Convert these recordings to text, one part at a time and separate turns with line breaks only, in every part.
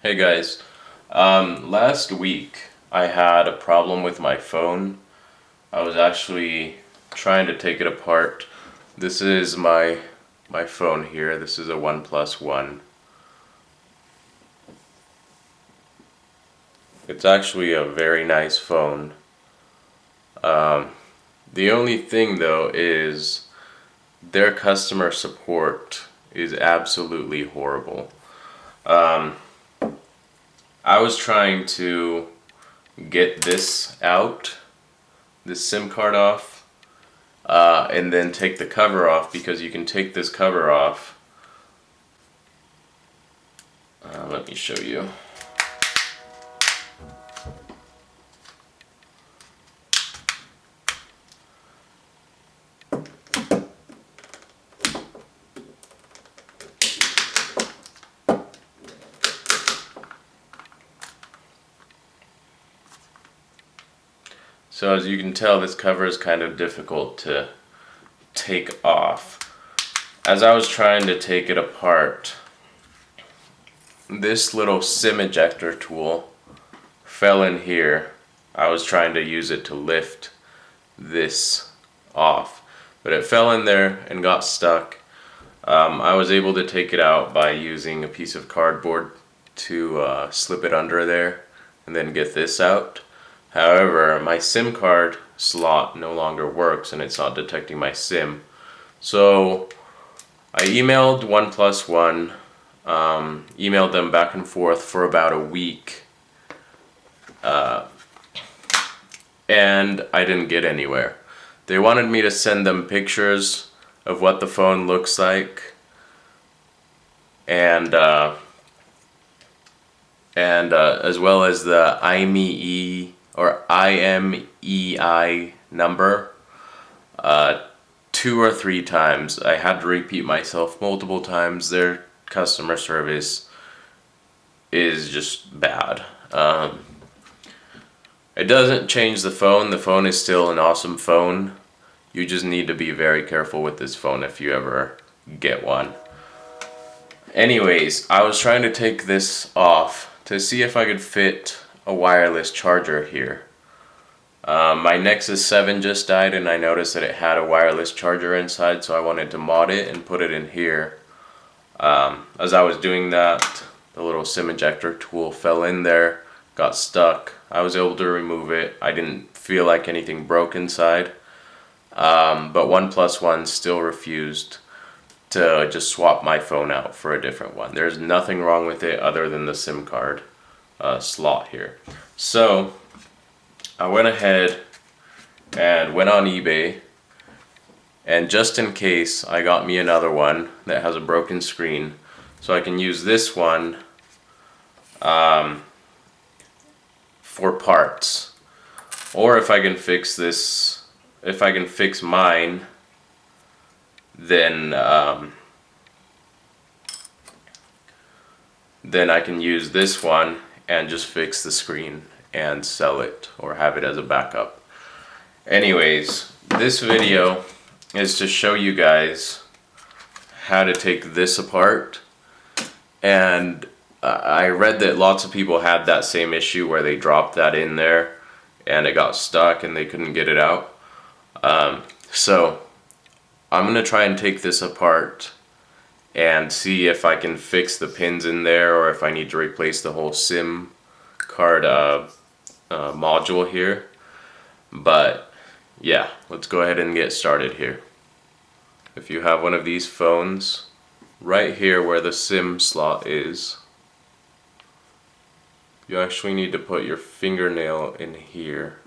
Hey guys, last week I had a problem with my phone. I was actually trying to take it apart. This is my phone here. This is a OnePlus One. It's actually a very nice phone. The only thing though is their customer support is absolutely horrible. I was trying to get this out, this SIM card off, and then take the cover off, because you can take this cover off. Let me show you. So as you can tell, this cover is kind of difficult to take off. As I was trying to take it apart, this little SIM ejector tool fell in here. I was trying to use it to lift this off, but it fell in there and got stuck. I was able to take it out by using a piece of cardboard to slip it under there and then get this out. However, my SIM card slot no longer works and it's not detecting my SIM. So I emailed OnePlus One, emailed them back and forth for about a week, and I didn't get anywhere. They wanted me to send them pictures of what the phone looks like, and as well as the IMEI number. 2 or 3 times. I had to repeat myself multiple times. Their customer service is just bad. It doesn't change the phone. The phone is still an awesome phone. You just need to be very careful with this phone if you ever get one. Anyways, I was trying to take this off to see if I could fit a wireless charger here. My Nexus 7 just died and I noticed that it had a wireless charger inside, so I wanted to mod it and put it in here. As I was doing that, the little SIM ejector tool fell in there, got stuck. I was able to remove it. I didn't feel like anything broke inside, but OnePlus One still refused to just swap my phone out for a different one. There's nothing wrong with it other than the SIM card slot here. So I went ahead and went on eBay, and just in case, I got me another one that has a broken screen, so I can use this one for parts. Or if I can fix this, if I can fix mine, then I can use this one and just fix the screen and sell it or have it as a backup. Anyways, this video is to show you guys how to take this apart, and I read that lots of people had that same issue where they dropped that in there and it got stuck and they couldn't get it out. So I'm gonna try and take this apart and see if I can fix the pins in there, or if I need to replace the whole SIM card module here. But yeah, let's go ahead and get started here. If you have one of these phones, right here where the SIM slot is, you actually need to put your fingernail in here.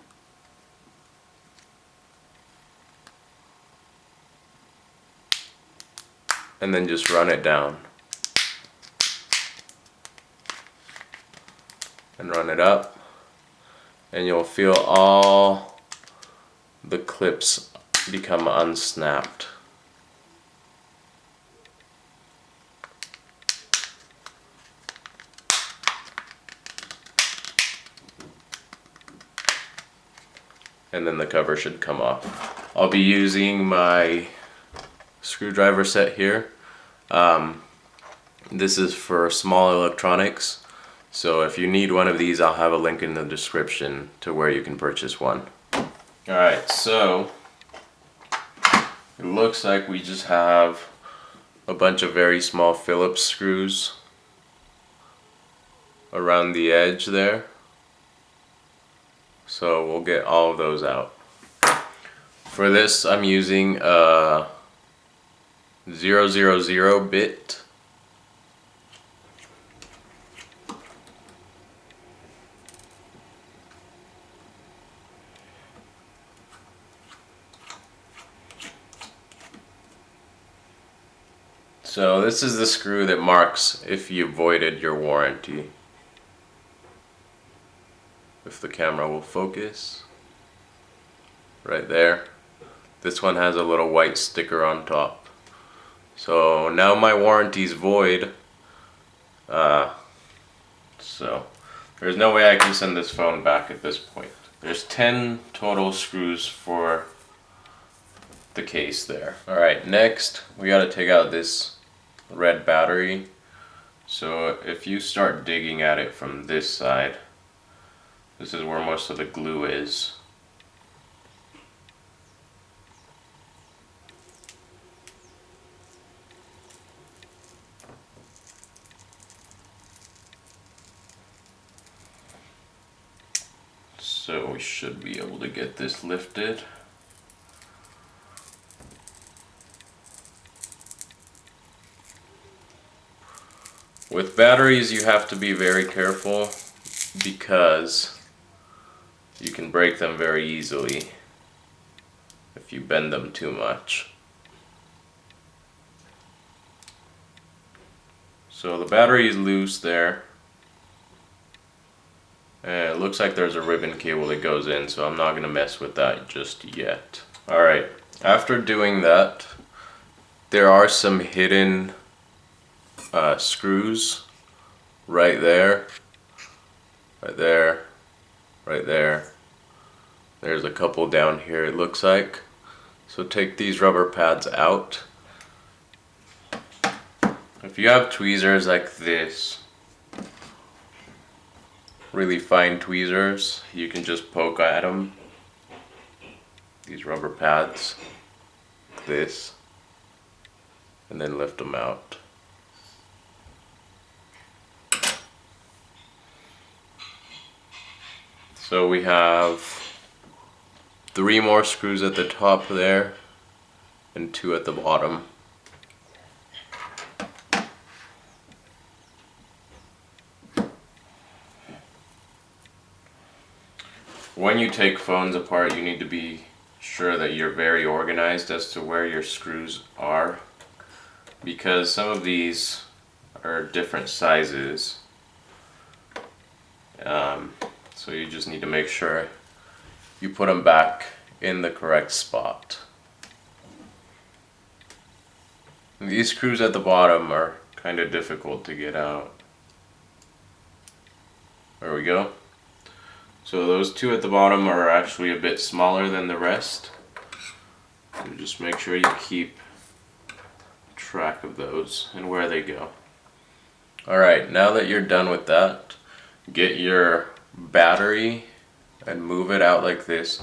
And then just run it down. And run it up. And you'll feel all the clips become unsnapped. And then the cover should come off. I'll be using my screwdriver set here. This is for small electronics, So if you need one of these, I'll have a link in the description to where you can purchase one. Alright, so it looks like we just have a bunch of very small Phillips screws around the edge there. So we'll get all of those out. For this, I'm using a 000 bit. So this is the screw that marks if you voided your warranty. If the camera will focus. Right there. This one has a little white sticker on top. So now my warranty's void. So there's no way I can send this phone back at this point. There's 10 total screws for the case there. Alright, next we gotta take out this red battery. So if you start digging at it from this side, this is where most of the glue is. So we should be able to get this lifted. With batteries, you have to be very careful because you can break them very easily if you bend them too much. So the battery is loose there. And it looks like there's a ribbon cable that goes in, so I'm not going to mess with that just yet. Alright, after doing that, there are some hidden screws right there, right there, right there. There's a couple down here it looks like. So take these rubber pads out. If you have tweezers like this, really fine tweezers, you can just poke at them, these rubber pads, like this, and then lift them out. So we have 3 more screws at the top there and 2 at the bottom. When you take phones apart, you need to be sure that you're very organized as to where your screws are, because some of these are different sizes. So you just need to make sure you put them back in the correct spot. And these screws at the bottom are kind of difficult to get out. There we go. So those 2 at the bottom are actually a bit smaller than the rest. So just make sure you keep track of those and where they go. Alright, now that you're done with that, get your battery and move it out like this.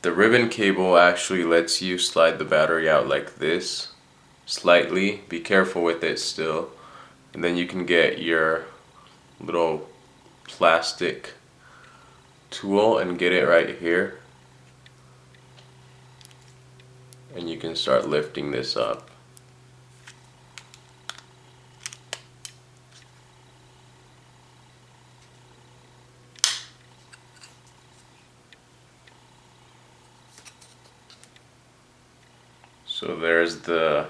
The ribbon cable actually lets you slide the battery out like this, slightly. Be careful with it still. And then you can get your little plastic tool and get it right here. And you can start lifting this up. So there's the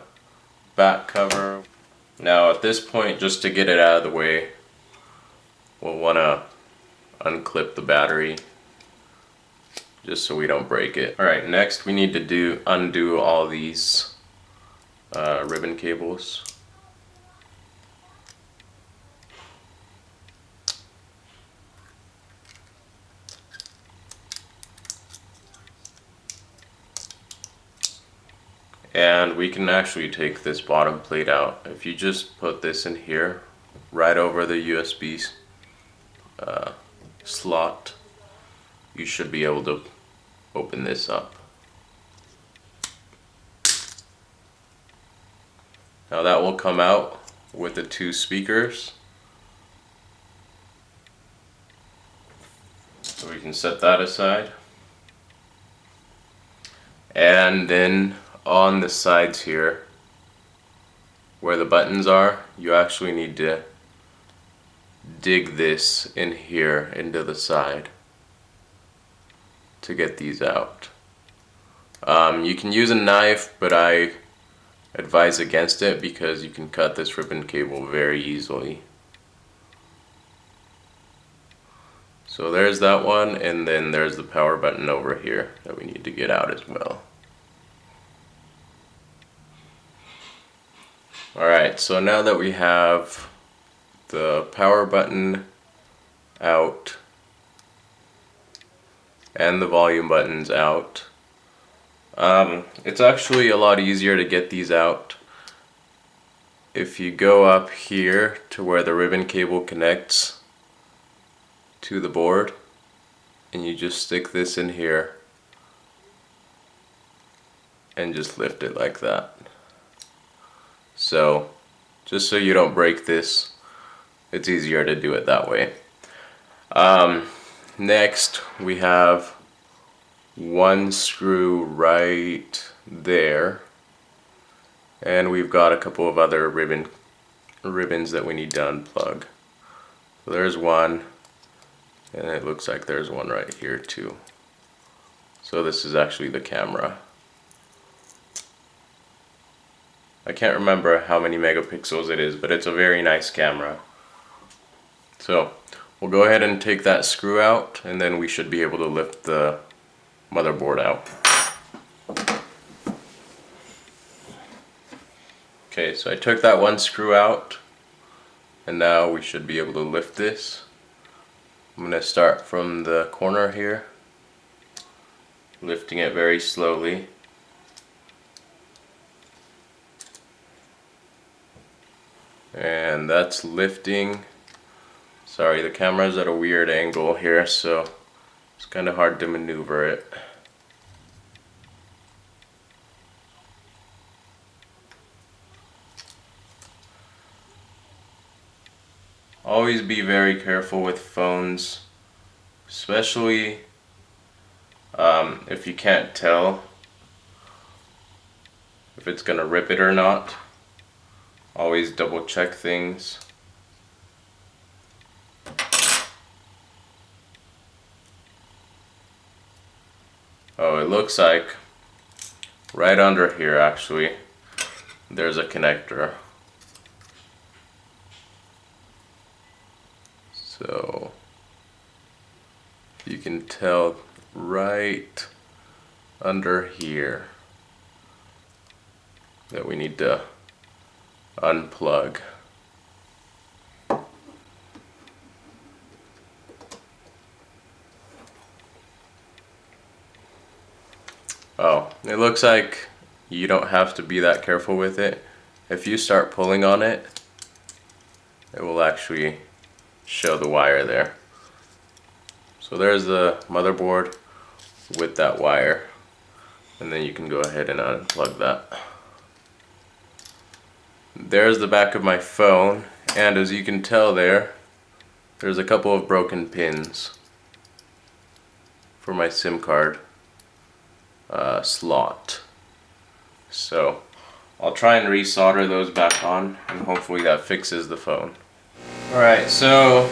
back cover. Now at this point, just to get it out of the way, we'll want to unclip the battery just so we don't break it. Alright, next we need to undo all these ribbon cables. And we can actually take this bottom plate out. If you just put this in here, right over the USB slot, you should be able to open this up. Now that will come out with the 2 speakers. So we can set that aside. And then on the sides here, where the buttons are, you actually need to dig this in here into the side to get these out. You can use a knife, but I advise against it because you can cut this ribbon cable very easily. So there's that one, and then there's the power button over here that we need to get out as well. Alright, so now that we have the power button out and the volume buttons out, it's actually a lot easier to get these out if you go up here to where the ribbon cable connects to the board, and you just stick this in here and just lift it like that. So just so you don't break this, it's easier to do it that way. Next we have one screw right there, and we've got a couple of other ribbons that we need to unplug. So there's one, and it looks like there's one right here too. So this is actually the camera. I can't remember how many megapixels it is, but it's a very nice camera. So we'll go ahead and take that screw out, and then we should be able to lift the motherboard out. Okay, so I took that one screw out, and now we should be able to lift this. I'm going to start from the corner here, lifting it very slowly. And that's lifting. Sorry, the camera's at a weird angle here, so it's kind of hard to maneuver it. Always be very careful with phones, especially if you can't tell if it's gonna rip it or not. Always double check things. Oh, it looks like right under here actually there's a connector. So you can tell right under here that we need to unplug. Oh, it looks like you don't have to be that careful with it. If you start pulling on it, it will actually show the wire there. So there's the motherboard with that wire, and then you can go ahead and unplug that. There's the back of my phone, and as you can tell there's a couple of broken pins for my SIM card slot. So I'll try and resolder those back on, and hopefully that fixes the phone. Alright, so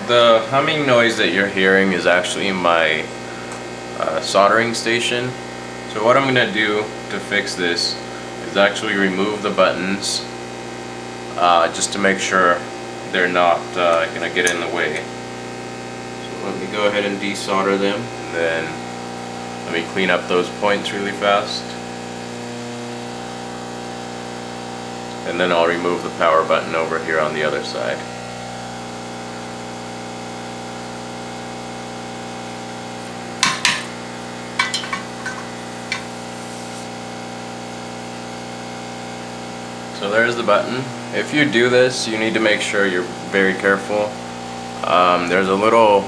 the humming noise that you're hearing is actually my soldering station. So what I'm going to do to fix this is actually remove the buttons just to make sure they're not going to get in the way. So let me go ahead and desolder them, and then let me clean up those points really fast. And then I'll remove the power button over here on the other side. So there's the button. If you do this, you need to make sure you're very careful There's a little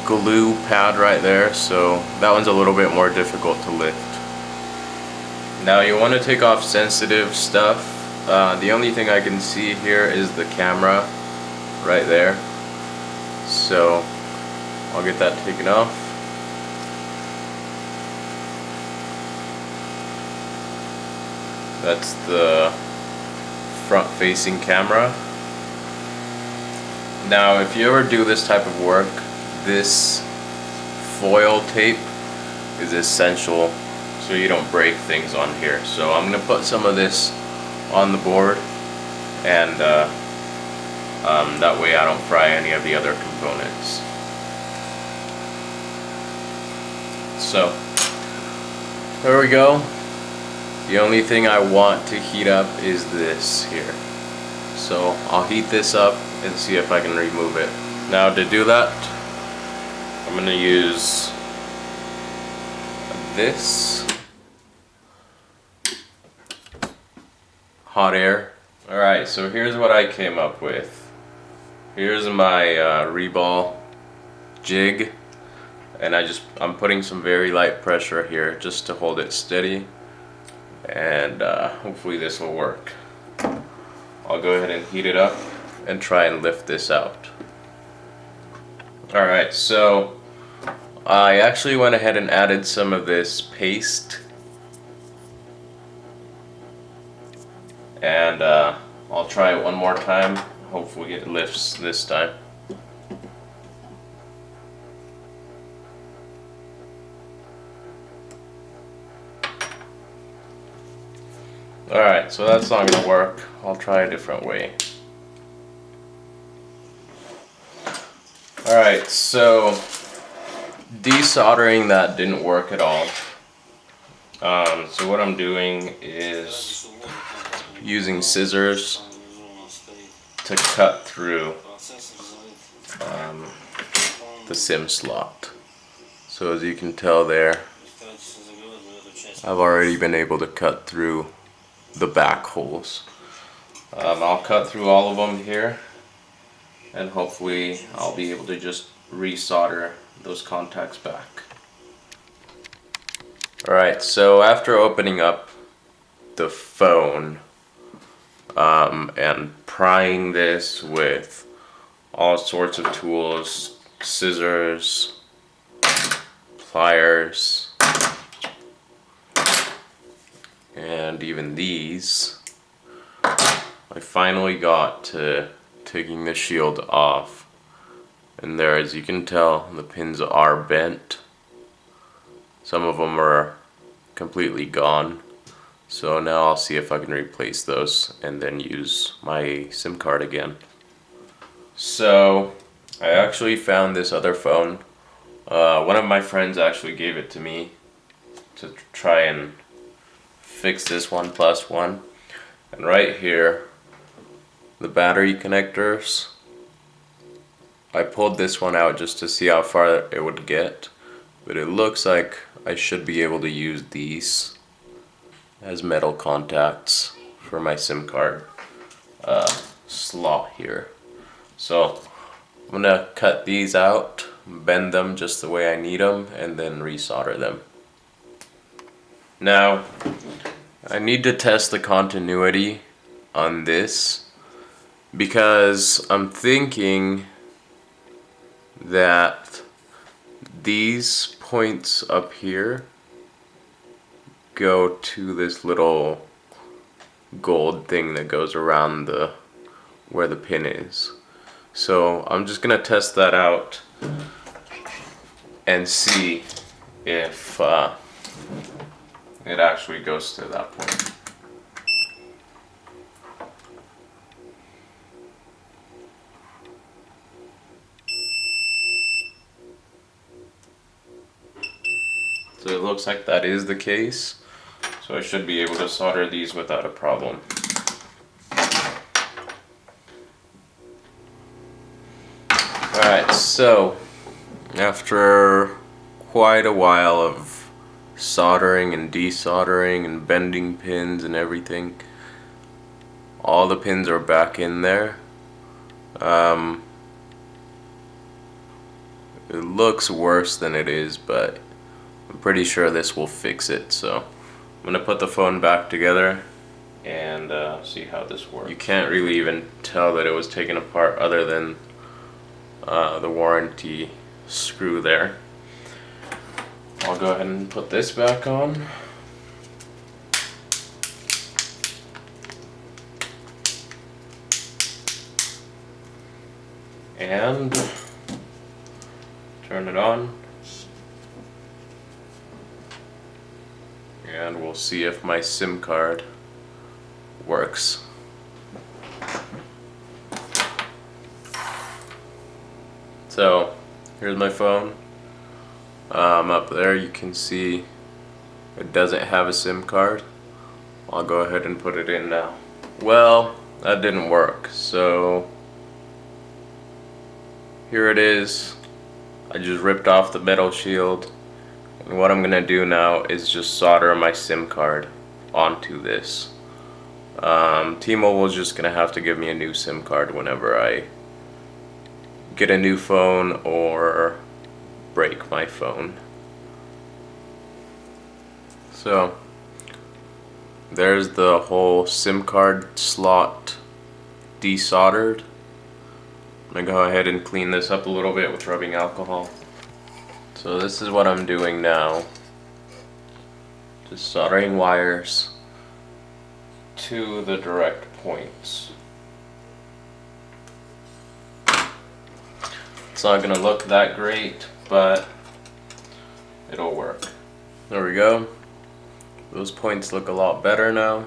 glue pad right there, so that one's a little bit more difficult to lift. Now you want to take off sensitive stuff. The only thing I can see here is the camera right there, so I'll get that taken off. That's the front facing camera. Now if you ever do this type of work, this foil tape is essential so you don't break things on here. So I'm going to put some of this on the board, and that way I don't fry any of the other components. So there we go. The only thing I want to heat up is this here. So I'll heat this up and see if I can remove it. Now to do that, I'm going to use this hot air. Alright, so here's what I came up with. Here's my reball jig, and I'm putting some very light pressure here just to hold it steady, and hopefully this will work. I'll go ahead and heat it up and try and lift this out. Alright, so I actually went ahead and added some of this paste, and I'll try it one more time. Hopefully it lifts this time. Alright, so that's not going to work. I'll try a different way. Alright, so desoldering that didn't work at all. So what I'm doing is using scissors to cut through the SIM slot. So as you can tell there, I've already been able to cut through the back holes. I'll cut through all of them here, and hopefully I'll be able to just resolder those contacts back. Alright, so after opening up the phone and prying this with all sorts of tools, scissors, pliers, and even these, I finally got to taking the shield off, and there, as you can tell, the pins are bent. Some of them are completely gone, so now I'll see if I can replace those and then use my SIM card again. So I actually found this other phone. One of my friends actually gave it to me to try and fix this OnePlus One, and right here, the battery connectors, I pulled this one out just to see how far it would get, but it looks like I should be able to use these as metal contacts for my SIM card slot here. So I'm gonna cut these out, bend them just the way I need them, and then resolder them. Now I need to test the continuity on this, because I'm thinking that these points up here go to this little gold thing that goes around the where the pin is. So I'm just gonna test that out and see if it actually goes to that point. So it looks like that is the case. So I should be able to solder these without a problem. Alright, so after quite a while of soldering and desoldering and bending pins and everything, all the pins are back in there. It looks worse than it is, but I'm pretty sure this will fix it. So I'm gonna put the phone back together and see how this works. You can't really even tell that it was taken apart other than the warranty screw there. I'll go ahead and put this back on. And turn it on. And we'll see if my SIM card works. So here's my phone. Up there you can see it doesn't have a SIM card. I'll go ahead and put it in now. Well, that didn't work, so here it is. I just ripped off the metal shield, and what I'm gonna do now is just solder my SIM card onto this. T-Mobile is just gonna have to give me a new SIM card whenever I get a new phone or break my phone. So there's the whole SIM card slot desoldered. I'm gonna go ahead and clean this up a little bit with rubbing alcohol. So this is what I'm doing now. Just soldering wires to the direct points. It's not gonna look that great, but it'll work. There we go. Those points look a lot better now.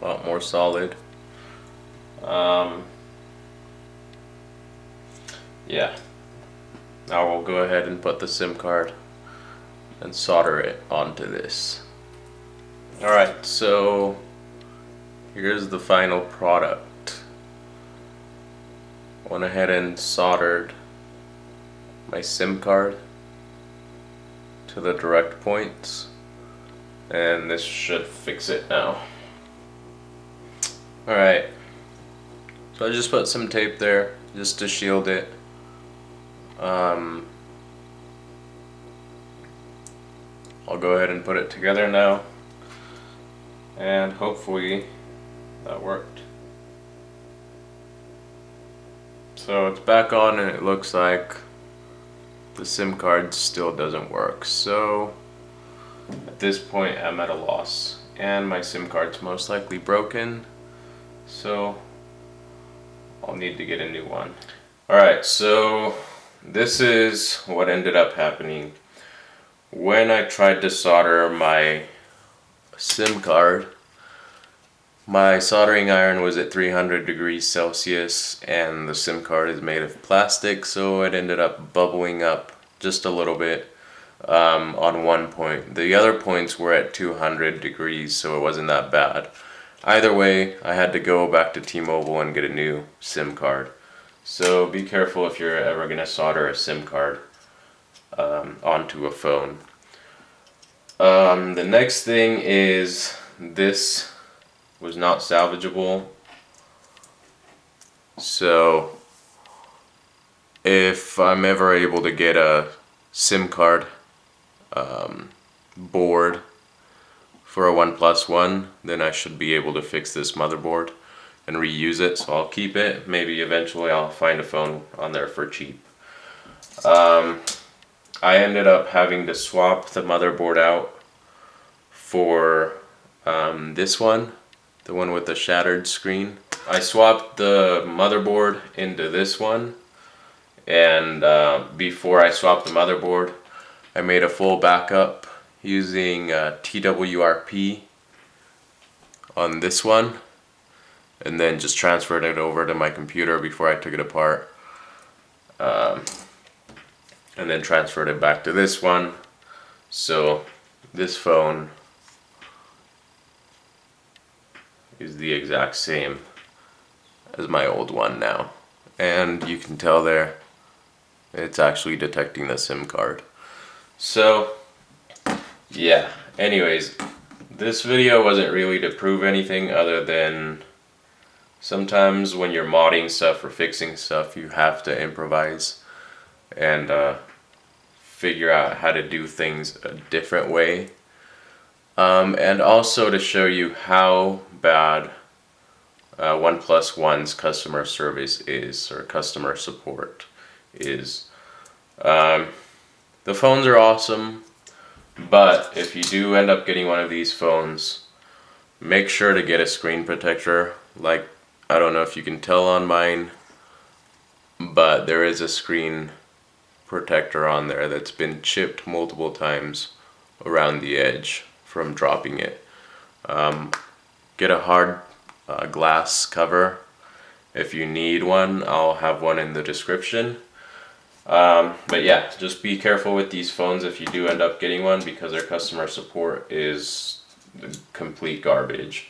A lot more solid. Yeah. Now we'll go ahead and put the SIM card and solder it onto this. Alright, so here's the final product. I went ahead and soldered my SIM card to the direct points, and this should fix it now. Alright, so I just put some tape there just to shield it. I'll go ahead and put it together now, and hopefully that worked. So it's back on, and it looks like the SIM card still doesn't work. So at this point I'm at a loss, and my SIM card's most likely broken, so I'll need to get a new one. Alright, so this is what ended up happening. When I tried to solder my SIM card, my soldering iron was at 300 degrees Celsius, and the SIM card is made of plastic, so it ended up bubbling up just a little bit on one point. The other points were at 200 degrees, so it wasn't that bad. Either way, I had to go back to T-Mobile and get a new SIM card. So be careful if you're ever going to solder a SIM card onto a phone. The next thing is this was not salvageable. So if I'm ever able to get a SIM card board for a OnePlus One, then I should be able to fix this motherboard and reuse it, so I'll keep it. Maybe eventually I'll find a phone on there for cheap. I ended up having to swap the motherboard out for this one, the one with the shattered screen. I swapped the motherboard into this one, and before I swapped the motherboard, I made a full backup using TWRP on this one, and then just transferred it over to my computer before I took it apart, and then transferred it back to this one. So this phone is the exact same as my old one now, and you can tell there it's actually detecting the SIM card. So yeah, anyways, this video wasn't really to prove anything other than sometimes when you're modding stuff or fixing stuff, you have to improvise and figure out how to do things a different way. And also to show you how bad OnePlus One's customer service is, or customer support is. The phones are awesome, but if you do end up getting one of these phones, make sure to get a screen protector. Like, I don't know if you can tell on mine, but there is a screen protector on there that's been chipped multiple times around the edge from dropping it. Get a hard glass cover. If you need one, I'll have one in the description. But yeah, just be careful with these phones if you do end up getting one, because their customer support is complete garbage.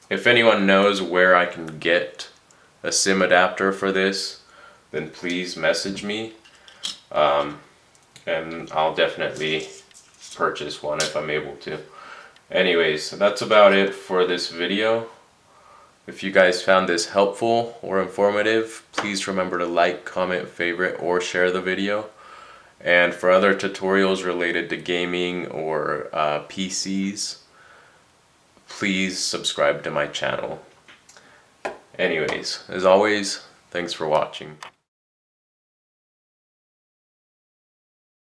If anyone knows where I can get a SIM adapter for this, then please message me, and I'll definitely purchase one if I'm able to. Anyways, that's about it for this video. If you guys found this helpful or informative, please remember to like, comment, favorite, or share the video. And for other tutorials related to gaming or PCs, please subscribe to my channel. Anyways, as always, thanks for watching.